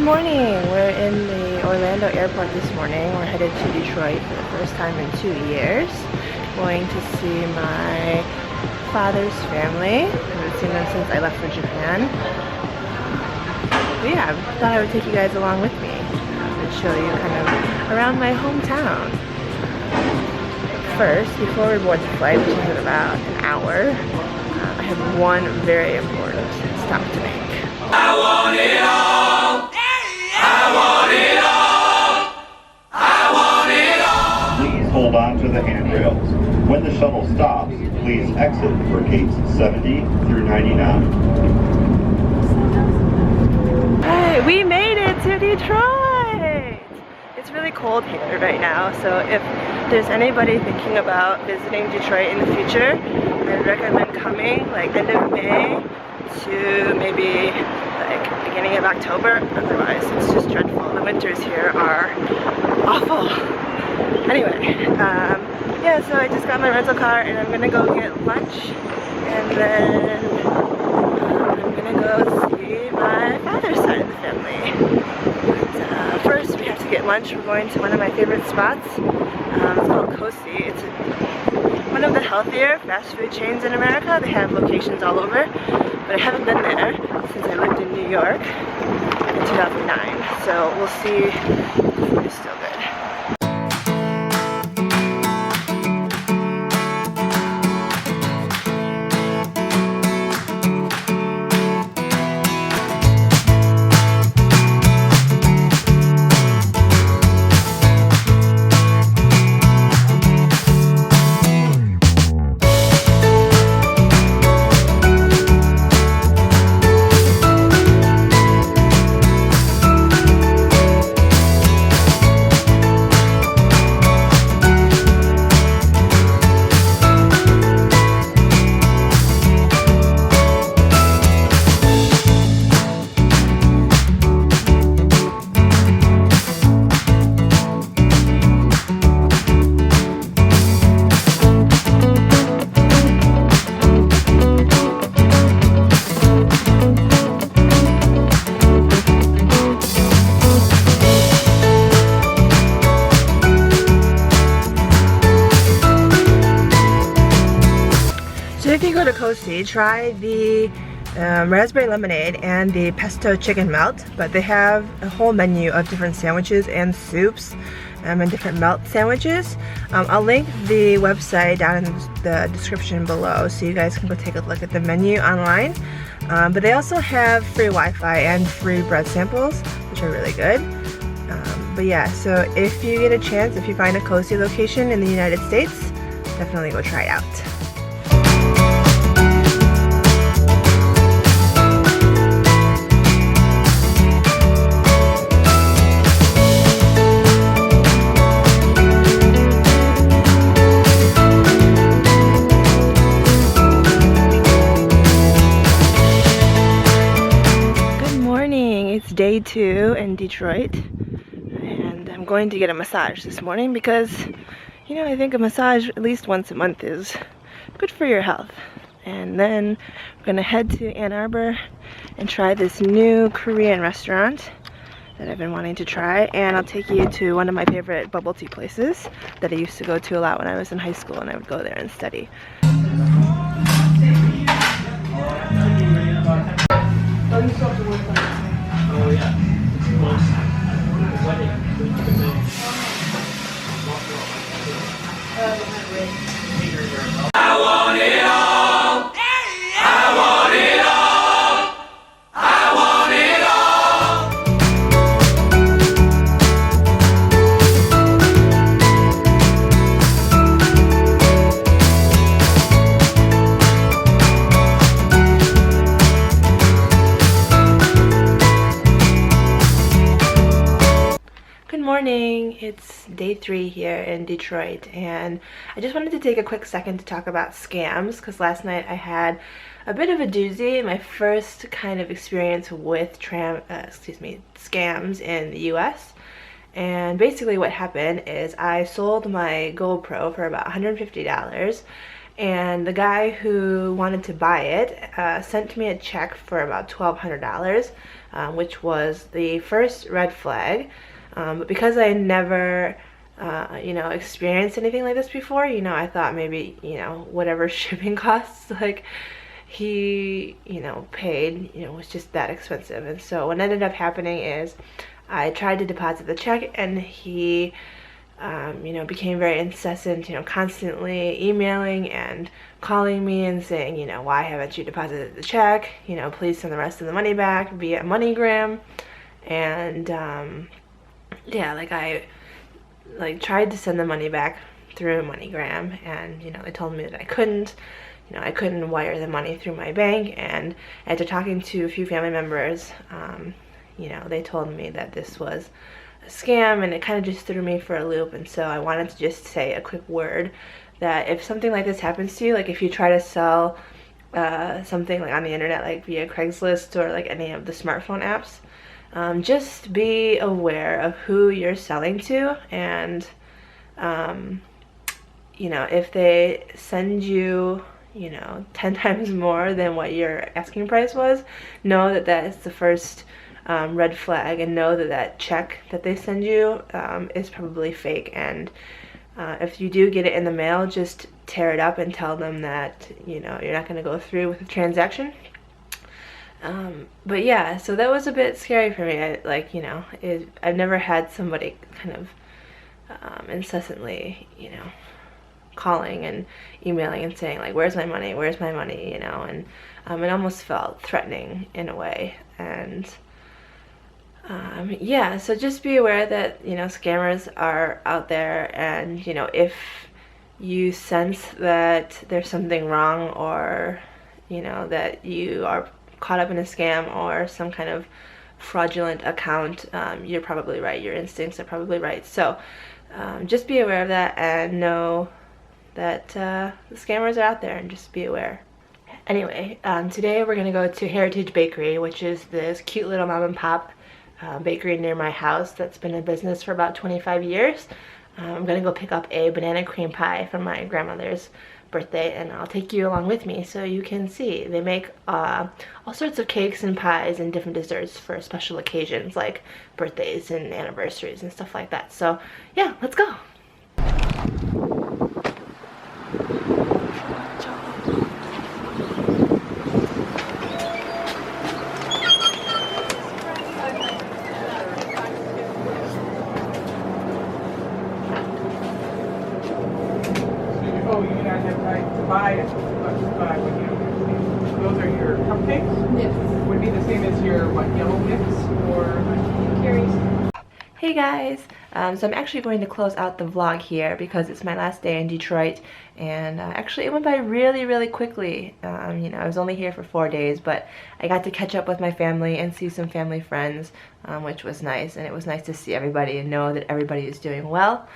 morning! We're in the Orlando airport this morning. We're headed to Detroit for the first time in 2 years. Going to see my father's family. I haven't seen them since I left for Japan. But yeah, I thought I would take you guys along with me and show you kind of around my hometown. First, before we board the flight, which is in about an hour, I have one very important stop to make. I want it all! I want it all! I want it all! Please hold on to the handrails. When the shuttle stops, please exit for gates 70 through 99. Hey, we made it to Detroit! It's really cold here right now, so if there's anybody thinking about visiting Detroit in the future, I'd recommend coming like end of May to maybe like beginning of October. Otherwise it's just dreadful. The winters here are awful. Anyway, yeah, so I just got my rental car and I'm gonna go get lunch and then I'm gonna go see my father's side of the family. But, first we have to get lunch. We're going to one of my favorite spots. It's called Cosi. It's one of the healthier fast food chains in America. They have locations all over, but I haven't been there since I lived in New York in 2009. So we'll see if the food is still good. If you go to Cosi, try the raspberry lemonade and the pesto chicken melt, but they have a whole menu of different sandwiches and soups and different melt sandwiches. I'll link the website down in the description below so you guys can go take a look at the menu online. But they also have free Wi-Fi and free bread samples, which are really good. But yeah, so if you get a chance, if you find a Cosi location in the United States, definitely go try it out. It's day 2 in Detroit and I'm going to get a massage this morning because, you know, I think a massage at least once a month is good for your health. And then we're gonna head to Ann Arbor and try this new Korean restaurant that I've been wanting to try, and I'll take you to one of my favorite bubble tea places that I used to go to a lot when I was in high school, and I would go there and study. Oh yeah. I want it all! I want it all! I want it all! Good morning, it's day 3 here in Detroit, and I just wanted to take a quick second to talk about scams because last night I had a bit of a doozy, my first kind of experience with scams in the US. And basically what happened is I sold my GoPro for about $150, and the guy who wanted to buy it sent me a check for about $1,200, which was the first red flag. But because I never you know, experienced anything like this before, you know, I thought maybe, you know, whatever shipping costs like he, you know, paid, you know, was just that expensive. And so what ended up happening is I tried to deposit the check, and he you know, became very incessant, you know, constantly emailing and calling me and saying, you know, why haven't you deposited the check? You know, please send the rest of the money back via MoneyGram. And yeah, like I tried to send the money back through MoneyGram, and you know, they told me that I couldn't. You know, I couldn't wire the money through my bank, and after talking to a few family members, you know, they told me that this was a scam, and it kind of just threw me for a loop. And so I wanted to just say a quick word that if something like this happens to you, like if you try to sell something like on the internet, like via Craigslist or like any of the smartphone apps, just be aware of who you're selling to. And you know, if they send you, you know, 10 times more than what your asking price was, know that that is the first red flag, and know that that check that they send you is probably fake. And if you do get it in the mail, just tear it up and tell them that, you know, you're not going to go through with the transaction. But yeah, so that was a bit scary for me. Like, you know, I've never had somebody kind of incessantly, you know, calling and emailing and saying like, where's my money, you know, and it almost felt threatening in a way. And yeah, so just be aware that, you know, scammers are out there, and you know, if you sense that there's something wrong, or you know, that you are caught up in a scam or some kind of fraudulent account, you're probably right, your instincts are probably right. So just be aware of that, and know that the scammers are out there, and just be aware. Anyway, today we're gonna go to Heritage Bakery, which is this cute little mom and pop bakery near my house that's been in business for about 25 years. I'm gonna go pick up a banana cream pie from my grandmother's birthday, and I'll take you along with me so you can see. They make all sorts of cakes and pies and different desserts for special occasions like birthdays and anniversaries and stuff like that. So yeah, let's go. Those are your cupcakes? Yes. Would be the same as your, what, yellow mix or carries? Hey guys, so I'm actually going to close out the vlog here because it's my last day in Detroit, and actually it went by really quickly. You know, I was only here for 4 days, but I got to catch up with my family and see some family friends, which was nice, and it was nice to see everybody and know that everybody is doing well.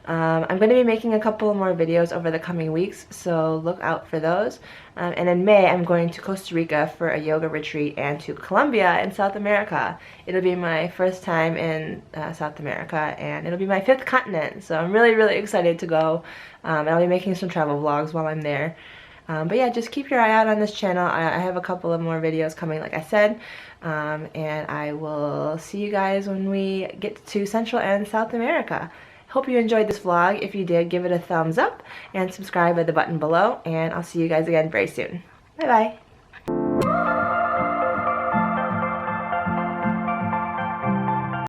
I'm going to be making a couple more videos over the coming weeks, so look out for those. And in May, I'm going to Costa Rica for a yoga retreat, and to Colombia in South America. It'll be my first time in South America, and it'll be my 5th continent, so I'm really excited to go. And I'll be making some travel vlogs while I'm there. But yeah, just keep your eye out on this channel. I have a couple of more videos coming, like I said. And I will see you guys when we get to Central and South America. Hope you enjoyed this vlog. If you did, give it a thumbs up and subscribe at the button below, and I'll see you guys again very soon. Bye bye.